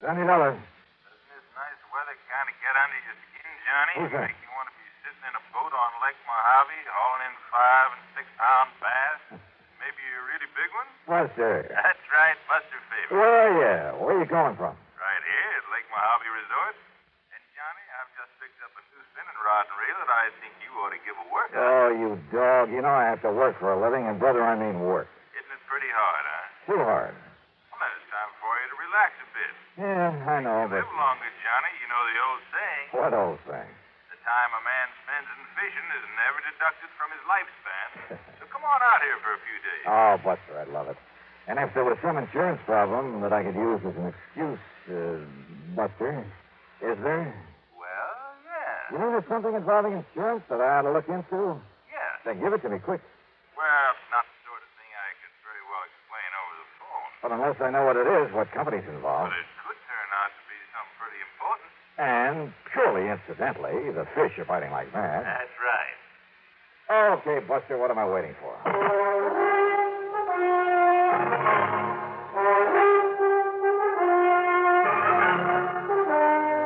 $20. Doesn't this nice weather kind of get under your skin, Johnny? Who's that? Make you want to be sitting in a boat on Lake Mojave, hauling in 5- and 6-pound bass? Maybe a really big one? Buster. That's right, Buster Favorite. Where are you? Where are you calling from? Right here at Lake Mojave Resort. And, Johnny, I've just picked up a new spinning rod and reel that I think you ought to give a workout. Oh, you dog. You know I have to work for a living, and, brother, I mean work. Isn't it pretty hard, huh? Too hard. Well, then it's time for you to relax a bit. Yeah, I know, but... Live longer, Johnny. You know the old saying. What old thing? The time a man spends in fishing is never deducted from his lifespan. So come on out here for a few days. Oh, Buster, I'd love it. And if there was some insurance problem that I could use as an excuse, Buster, is there? Well, yeah. You know there's something involving insurance that I ought to look into? Yeah. Then give it to me quick. Well, not the sort of thing I could very well explain over the phone. But unless I know what it is, what company's involved. But it could turn out to be something pretty important. And purely incidentally, the fish are biting like mad. That's right. Okay, Buster, what am I waiting for?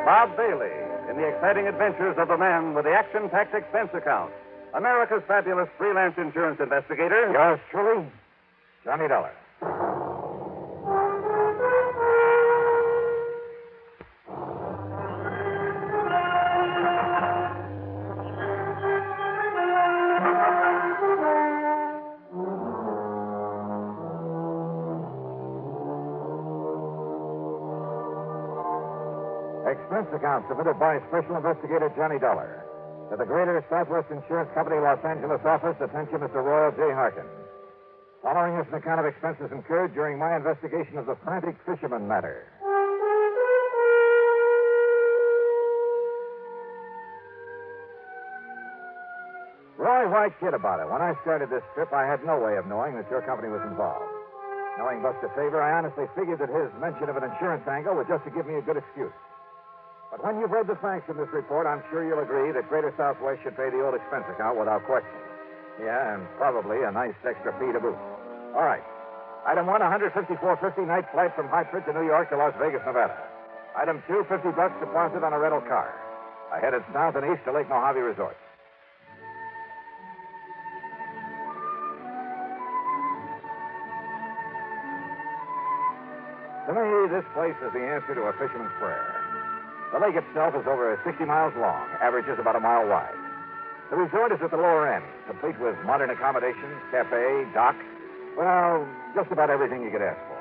Bob Bailey in the exciting adventures of the man with the action-packed expense account. America's fabulous freelance insurance investigator. Yours truly, Johnny Dollar. Expense account submitted by Special Investigator Johnny Dollar. To the Greater Southwest Insurance Company, Los Angeles office, attention Mr. Royal J. Harkin. Following is an account of expenses incurred during my investigation of the Frantic Fisherman matter. Roy, why kid about it? When I started this trip, I had no way of knowing that your company was involved. Knowing Buster Favor, I honestly figured that his mention of an insurance angle was just to give me a good excuse. But when you've read the facts in this report, I'm sure you'll agree that Greater Southwest should pay the old expense account without question. Yeah, and probably a nice extra fee to boot. All right. Item 1, $154.50 night flight from Hartford to New York to Las Vegas, Nevada. Item 2, $50 deposit on a rental car. I headed south and east to Lake Mojave Resort. To me, this place is the answer to a fisherman's prayer. The lake itself is over 60 miles long, averages about a mile wide. The resort is at the lower end, complete with modern accommodations, cafe, dock. Well, just about everything you could ask for.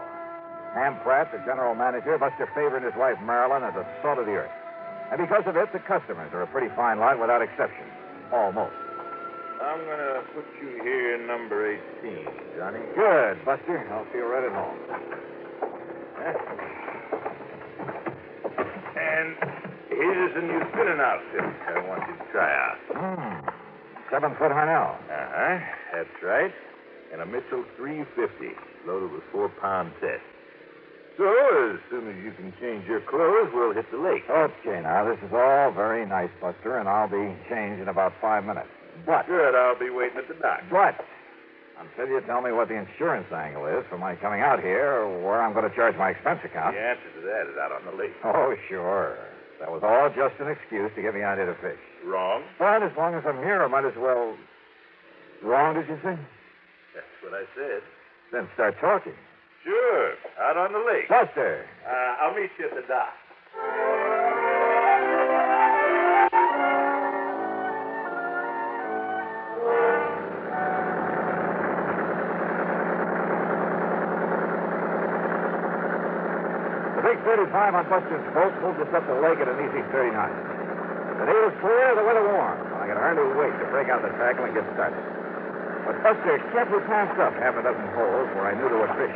Ham Pratt, the general manager, Buster Favor and his wife Marilyn are the salt of the earth. And because of it, the customers are a pretty fine lot without exception. Almost. I'm going to put you here in number 18, Johnny. Good, Buster. I'll feel right at home. And here's a new spinning outfit I want you to try out. 7-foot Harnell. Uh-huh. That's right. And a Mitchell 350, loaded with 4-pound test. So, as soon as you can change your clothes, we'll hit the lake. Okay, now, this is all very nice, Buster, and I'll be changed in about 5 minutes. But... Good, I'll be waiting at the dock. But... until you tell me what the insurance angle is for my coming out here, or where I'm going to charge my expense account. The answer to that is out on the lake. Oh, sure. That was all just an excuse to get me out here to fish. Wrong? But as long as I'm here, I might as well... Wrong, did you say? That's what I said. Then start talking. Sure, out on the lake. Buster! I'll meet you at the dock. The big 35 on Buster's boat moved us up the lake at an easy 30 knots. The day was clear, the weather warm. I could hardly wait to break out the tackle and get started. But Buster carefully passed up half a dozen holes where I knew there were fish.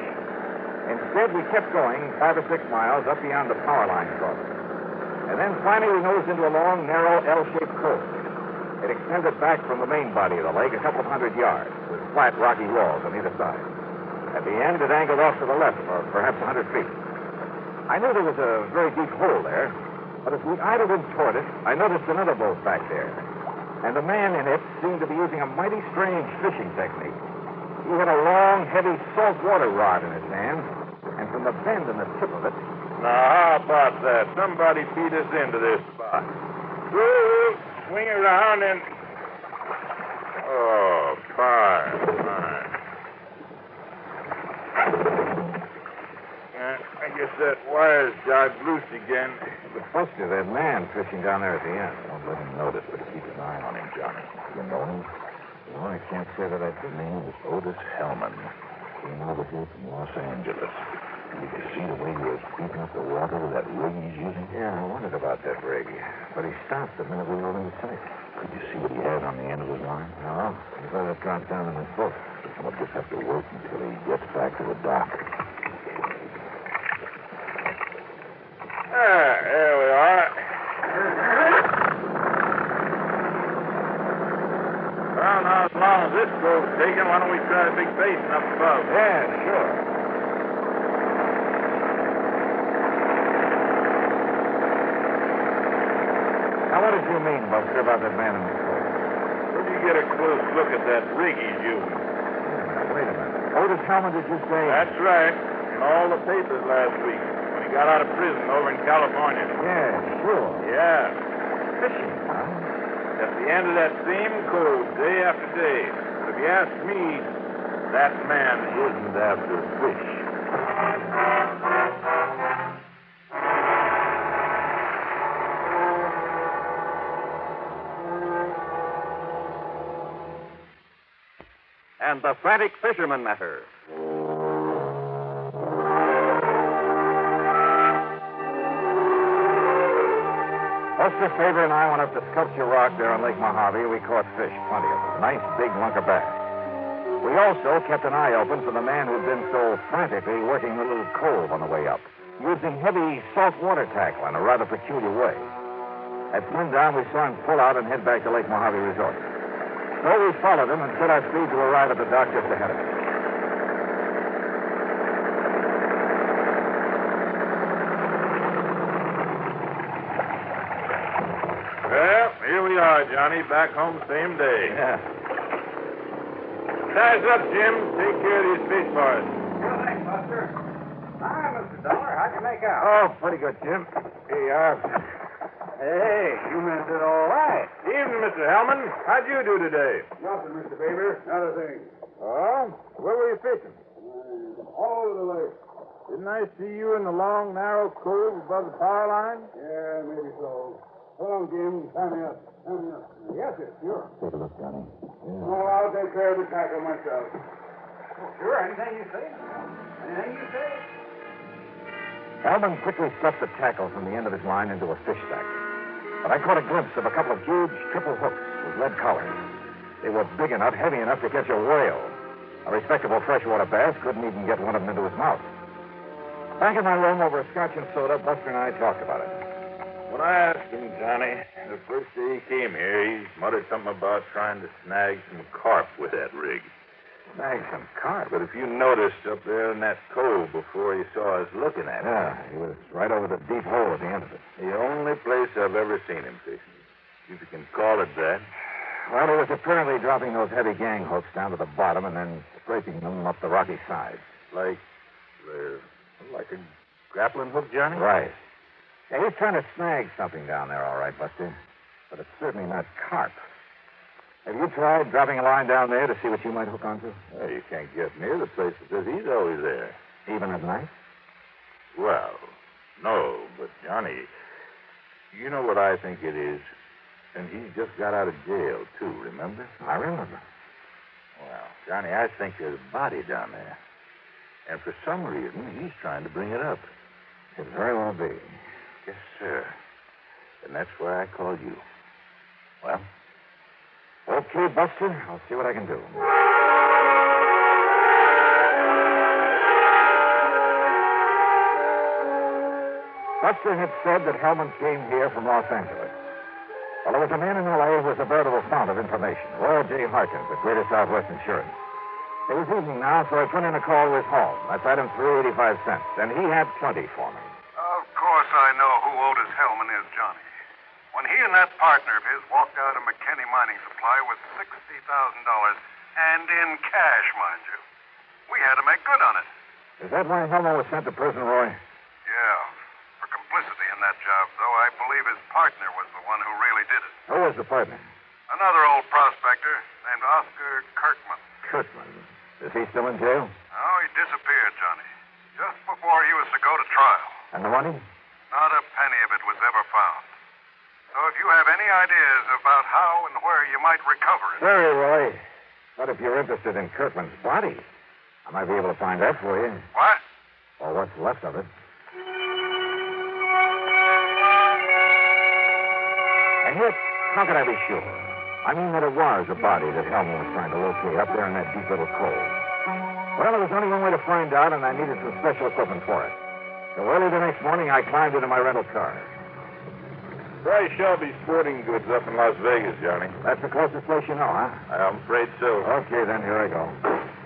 Instead, we kept going 5 or 6 miles up beyond the power line crossing. And then finally we nosed into a long, narrow, L-shaped cove. It extended back from the main body of the lake a couple of 100 yards, with flat, rocky walls on either side. At the end, it angled off to the left for perhaps 100 feet. I knew there was a very deep hole there, but as we idled in toward it, I noticed another boat back there. And the man in it seemed to be using a mighty strange fishing technique. He had a long, heavy saltwater rod in his hand, and from the bend in the tip of it, Now, how about that? Somebody beat us into this spot. Woo! Swing around and... Oh, fine. I guess that wire's jived loose again. But Buster, that man fishing down there at the end. Don't let him notice, but keep an eye on him, Johnny. You know him? No, I can't say that I His do. name is Otis Hellman. Came over here from Los Angeles. Did you see the way he was creeping up the water with that rig he's using? Yeah, I wondered about that rig. But he stopped the minute we rolled into sight. Could you see what he had on the end of his line? No, he let it drop down in his boat. We'll just have to wait until he gets back to the dock. There we are. Well, now, as long as this boat's taken, why don't we try a big basin up above? Yeah, sure. Now, what did you mean, Buster, about that man in the boat? Where'd you get a close look at that rig he's using? Wait a minute. Otis Hellman, did you say? That's right. In all the papers last week when he got out of prison over in California. Yeah, sure. Yeah. Fishing, huh? At the end of that same code, day after day. But if you ask me, that man isn't after fish. And the Frantic Fisherman matter. Buster Faber and I went up to Sculpture Rock there on Lake Mojave. We caught fish, plenty of them. Nice big lunker bass. We also kept an eye open for the man who'd been so frantically working the little cove on the way up, using heavy saltwater tackle in a rather peculiar way. At sundown, we saw him pull out and head back to Lake Mojave Resort. So we followed him and set our speed to arrive at the dock just ahead of us. Well, here we are, Johnny. Back home same day. Yeah. Size up, Jim. Take care of these fish for us. Sure thing, Buster. Hi, Mr. Dollar. How'd you make out? Oh, pretty good, Jim. Here you are. Hey, you men did all right. Evening, Mr. Hellman. How'd you do today? Nothing, Mr. Faber. Not a thing. Oh? Where were you fishing? All over the lake. Didn't I see you in the long, narrow cove above the power line? Yeah, maybe so. Hold on, Jim. Tie me up. Yes, sir. Sure. Take a look, Johnny. Oh, I'll take care of the tackle myself. Oh, sure. Anything you say. Anything you say. Hellman quickly stuffed the tackle from the end of his line into a fish stack. But I caught a glimpse of a couple of huge triple hooks with lead collars. They were big enough, heavy enough to catch a whale. A respectable freshwater bass couldn't even get one of them into his mouth. Back in my room over a scotch and soda, Buster and I talked about it. When I asked him, Johnny, the first day he came here, he muttered something about trying to snag some carp with that rig. Snag some carp. But if you noticed up there in that cove before you saw us looking at it, Yeah, he was right over the deep hole at the end of it. the only place I've ever seen him fishing, if you can call it that. Well, he was apparently dropping those heavy gang hooks down to the bottom and then scraping them up the rocky sides. Like a grappling hook, Johnny? Right. Yeah, he's trying to snag something down there, all right, Buster. But it's certainly not carp. Have you tried dropping a line down there to see what you might hook onto? Well, you can't get near the place because he's always there. Even at night? Well, no, but Johnny, you know what I think it is? And he just got out of jail, too, remember? I remember. Well, Johnny, I think there's a body down there. And for some reason, he's trying to bring it up. Could very well be. Yes, sir. And that's why I called you. Well, okay, Buster. I'll see what I can do. Buster had said that Hellman came here from Los Angeles. Well, there was a man in L.A. who was a veritable fount of information. Royal J. Harkins at Greater Southwest Insurance. It was evening now, so I put in a call to his home. That's item 385 cents, and he had plenty for me. Of course I know who Otis Hellman is, Johnny. When he and that partner of his walked out of McKinney Mining Supply with $60,000, and in cash, mind you, we had to make good on it. Is that why Hellman was sent to prison, Roy? Yeah, in that job, though I believe his partner was the one who really did it. Who was the partner? Another old prospector named Oscar Kirkman. Kirkman. Is he still in jail? Oh, he disappeared, Johnny. Just before he was to go to trial. And the money? Not a penny of it was ever found. So if you have any ideas about how and where you might recover it... Very, Roy. But if you're interested in Kirkman's body, I might be able to find that for you. What? Or what's left of it. And yet, how could I be sure? I mean that it was a body that Hellman was trying to locate up there in that deep little cove. Well, there was only one way to find out, and I needed some special equipment for it. So early the next morning, I climbed into my rental car. Try Shelby Sporting Goods up in Las Vegas, Johnny. That's the closest place you know, huh? I'm afraid so. Okay, then, here I go.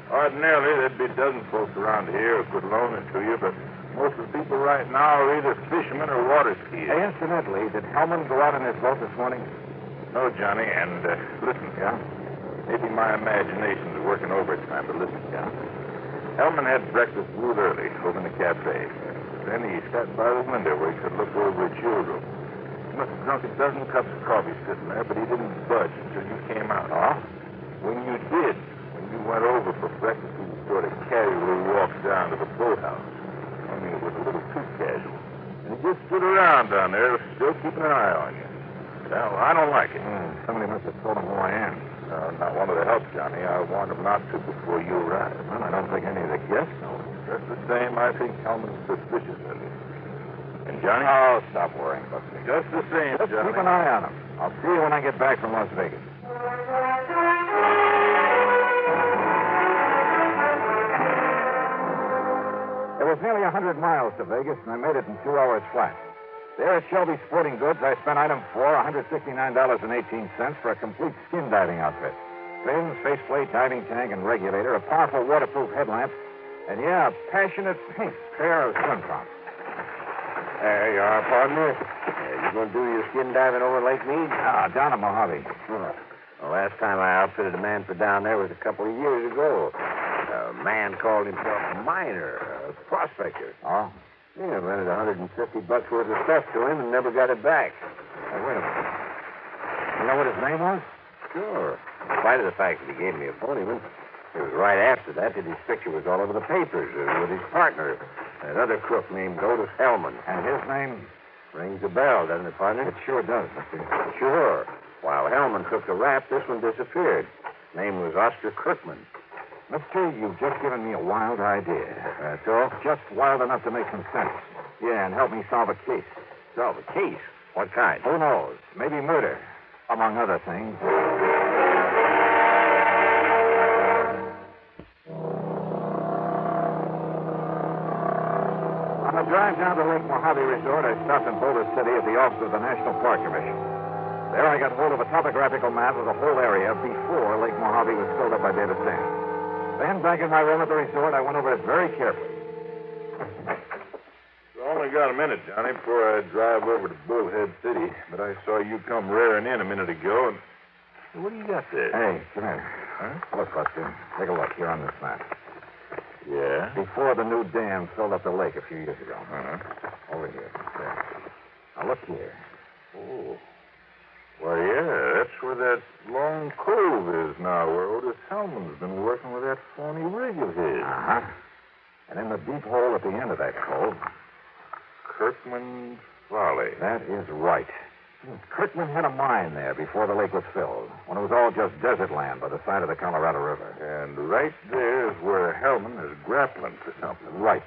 Ordinarily, there'd be dozens of folks around here who could loan it to you, but most of the people right now are either fishermen or water skiers. Hey, incidentally, did Hellman go out in his boat this morning? No, Johnny, and listen. Yeah? Maybe my imagination's working overtime, but listen. Yeah? Hellman had breakfast real early over in the cafe. Then he sat by the window where he could look over at your room. He must have drunk a dozen cups of coffee sitting there, but he didn't budge until you came out. Oh? When you did, when you went over for breakfast, he sort of casually walked down to the boathouse. I mean, it was a little too casual. And he just stood around down there, still keeping an eye on you. Well, I don't like it. Somebody must have told him who I am. Not one of the help, Johnny. I warned him not to before you arrived. Well, I don't think any of the guests know. Just the same, I think Hellman's suspicious of you. And Johnny? Oh, stop worrying about me. Just the same, Just Johnny. keep an eye on him. I'll see you when I get back from Las Vegas. It was nearly 100 miles to Vegas, and I made it in 2 hours flat. There at Shelby Sporting Goods, I spent item 4, $169.18 for a complete skin diving outfit. Fins, faceplate, diving tank, and regulator, a powerful waterproof headlamp, and, yeah, a passionate pink pair of swim trunks. There you are, partner. You going to do your skin diving over Lake Mead? Down at Mojave. Oh. The last time I outfitted a man for down there was a couple of years ago. A man called himself a miner, a prospector. Oh? Yeah, rented $150 worth of stuff to him and never got it back. Hey, wait a minute. You know what his name was? Sure. In spite of the fact that he gave me a phony one, it was right after that his picture was all over the papers with his partner, another crook named Otis Hellman. And his name? Rings a bell, doesn't it, partner? It sure does, Mr. Sure. While Hellman took the rap, this one disappeared. Name was Oscar Kirkman. Mister, you've just given me a wild idea. That's all? Just wild enough to make some sense. Yeah, and help me solve a case. Solve a case? What kind? Who knows? Maybe murder, among other things. On the drive down to Lake Mojave Resort, I stopped in Boulder City at the office of the National Park Commission. There I got hold of a topographical map of the whole area before Lake Mojave was filled up by data sand. Then, back in my room at the resort, I went over it very carefully. I only got a minute, Johnny, before I drive over to Bullhead City. But I saw you come rearing in a minute ago, and what do you got there? Hey, come here. Huh? Look, Buster. Take a look here on this map. Yeah? Before the new dam filled up the lake a few years ago. Uh-huh. Over here. There. Now, look here. Oh. Why, yeah, that's where that long cove is now, where Otis Hellman's been working with that phony rig of his. Uh-huh. And in the deep hole at the end of that cove... Kirkman Folly. That is right. Kirkman had a mine there before the lake was filled, when it was all just desert land by the side of the Colorado River. And right there is where Hellman is grappling for something. Right.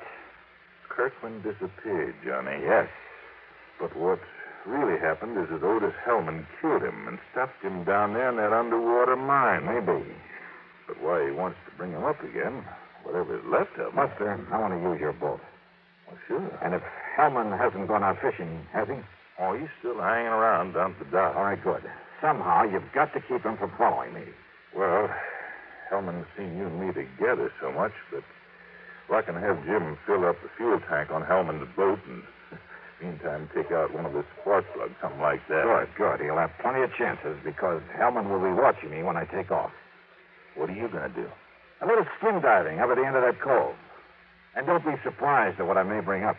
Kirkman disappeared, Johnny. Yes. But what really happened is that Otis Hellman killed him and stuffed him down there in that underwater mine. Maybe. But why he wants to bring him up again, whatever's left of him. Buster, I want to use your boat. Well, sure. And if Hellman hasn't gone out fishing, has he? Oh, he's still hanging around down at the dock. All right, good. Somehow you've got to keep him from following me. Well, Hellman's seen you and me together so much, but I can have Jim fill up the fuel tank on Hellman's boat and, meantime, take out one of the spark plugs, something like that. Good. He'll have plenty of chances because Hellman will be watching me when I take off. What are you going to do? A little skin diving up at the end of that cove. And don't be surprised at what I may bring up.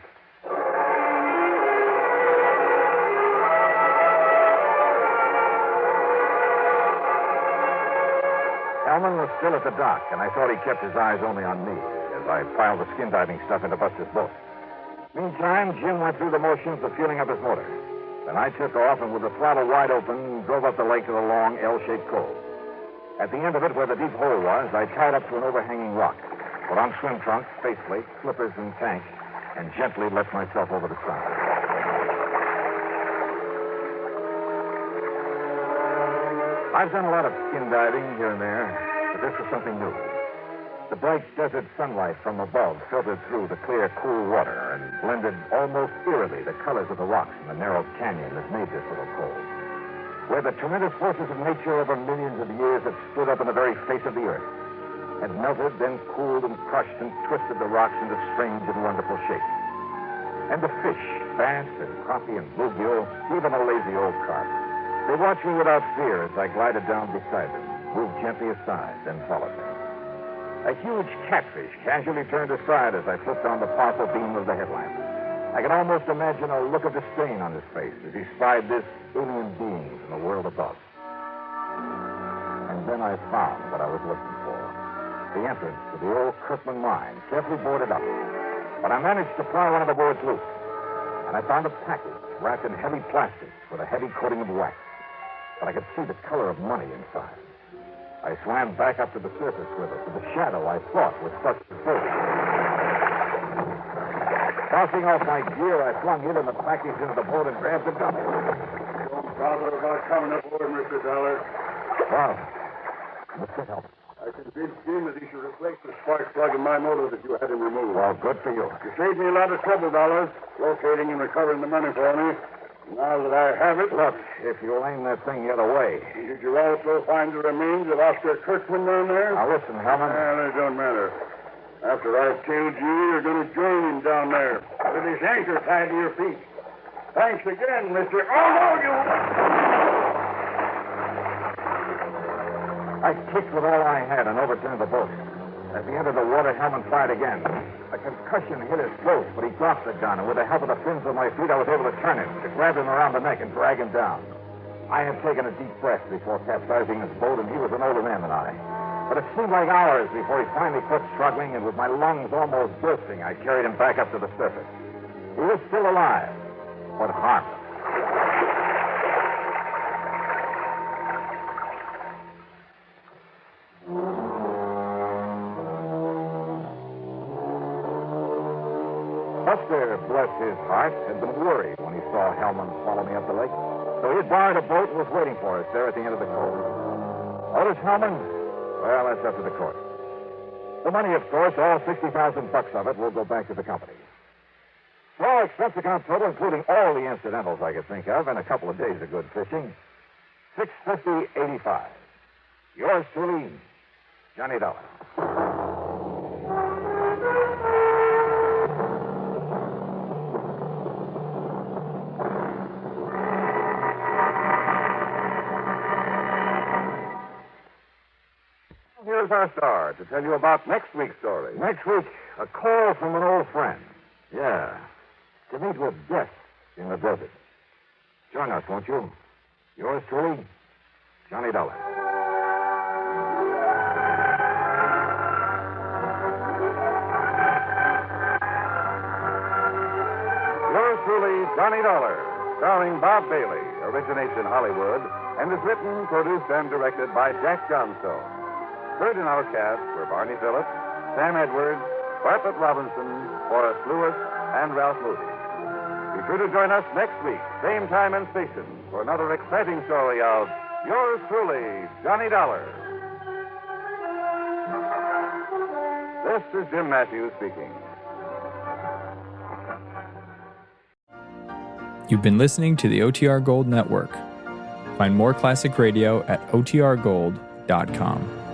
Hellman was still at the dock, and I thought he kept his eyes only on me as I piled the skin diving stuff into Buster's boat. Meantime, Jim went through the motions of fueling up his motor. Then I took off and with the throttle wide open, drove up the lake to the long L-shaped cove. At the end of it, where the deep hole was, I tied up to an overhanging rock, put on swim trunks, faceplate, slippers, and tank, and gently let myself over the side. I've done a lot of skin diving here and there, but this was something new. The bright desert sunlight from above filtered through the clear, cool water and blended almost eerily the colors of the rocks in the narrow canyon that made this little cove, where the tremendous forces of nature over millions of years had stood up in the very face of the earth, had melted, then cooled and crushed and twisted the rocks into strange and wonderful shapes. And the fish, bass and crappie and bluegill, even a lazy old carp, they watched me without fear as I glided down beside them, moved gently aside, then followed me. A huge catfish casually turned aside as I flipped on the powerful beam of the headlamp. I could almost imagine a look of disdain on his face as he spied this alien being from the world above. And then I found what I was looking for. The entrance to the old Kirkman mine, carefully boarded up. But I managed to pry one of the boards loose. And I found a package wrapped in heavy plastic with a heavy coating of wax. But I could see the color of money inside. I swam back up to the surface with it, to the shadow I thought was Buster's boat. Tossing off my gear, I flung it and the package into the boat and grabbed the gun. Don't bother about coming aboard, Mr. Dollar. Well, Mr. Help. I convinced Jim that he should replace the spark plug in my motor that you had him removed. Well, good for you. You saved me a lot of trouble, Dollars, locating and recovering the money for me. Now that I have it... Look, if you'll aim that thing the other way. Did you also find the remains of Oscar Kirkman down there? Now, listen, Hellman. Well, it don't matter. After I've killed you, you're going to join him down there with his anchor tied to your feet. Thanks again, Mr. Oh, no, you... I kicked with all I had and overturned the boat. As he entered the water, Hellman fired again. A concussion hit his throat, but he dropped the gun, and with the help of the fins of my feet, I was able to turn him, to grab him around the neck and drag him down. I had taken a deep breath before capsizing his boat, and he was an older man than I. But it seemed like hours before he finally quit struggling, and with my lungs almost bursting, I carried him back up to the surface. He was still alive, but harmless. Buster, bless his heart, had been worried when he saw Hellman follow me up the lake. So he had borrowed a boat and was waiting for us there at the end of the cove. Otis Hellman? Well, that's up to the court. The money, of course, all $60,000 of it will go back to the company. So expense account total, including all the incidentals I could think of and a couple of days of good fishing, $650.85. Yours truly, Johnny Dollar. Here's our star to tell you about next week's story. Next week, a call from an old friend. Yeah, to meet with death in the desert. Join us, won't you? Yours truly, Johnny Dollar. Yours truly, Johnny Dollar, starring Bob Bailey, originates in Hollywood, and is written, produced, and directed by Jack Johnstone. Heard in our cast were Barney Phillips, Sam Edwards, Bartlett Robinson, Forrest Lewis, and Ralph Moody. Be sure to join us next week, same time and station, for another exciting story of yours truly, Johnny Dollar. This is Jim Matthews speaking. You've been listening to the OTR Gold Network. Find more classic radio at otrgold.com.